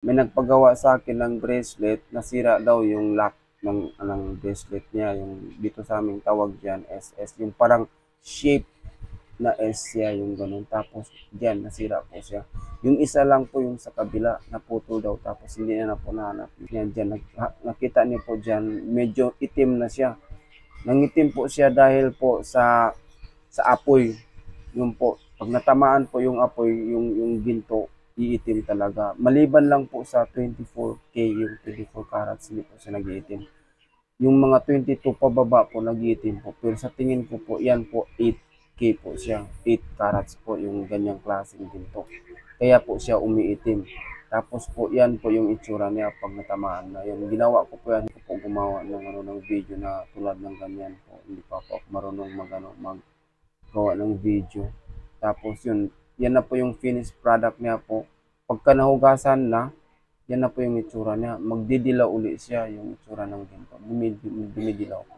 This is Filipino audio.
May nagpagawa sa akin ng bracelet, nasira daw yung lock ng bracelet niya, yung dito sa aming tawag diyan SS, yung parang shape na S siya, yung gano'n. Tapos diyan nasira po siya. Yung isa lang po yung sa kabila, naputol daw tapos hindi na po nahanap. Yan diyan, nakita niyo po diyan, medyo itim na siya. Nangitim po siya dahil po sa apoy. Yun po, pag natamaan po yung apoy, yung ginto, iitim talaga. Maliban lang po sa 24K, yung 24 carats, hindi po siya nag-iitim. Yung mga 22 pababa po nag-iitim po. Pero sa tingin ko po, yan po 8K po siya. 8 carats po yung ganyang klaseng ginto. Kaya po siya umiitim. Tapos po yan po yung itsura niya pag natamaan na yan. Ginawa ko po yan, ko po gumawa ng, ng video na tulad ng ganyan po. Hindi pa po ako marunong magawa ng video. Tapos yun, yan na po yung finished product niya po. Pagka nahugasan na, yan na po yung itsura niya. Magdidilaw uli siya yung itsura ng ginto. Dumidilaw po.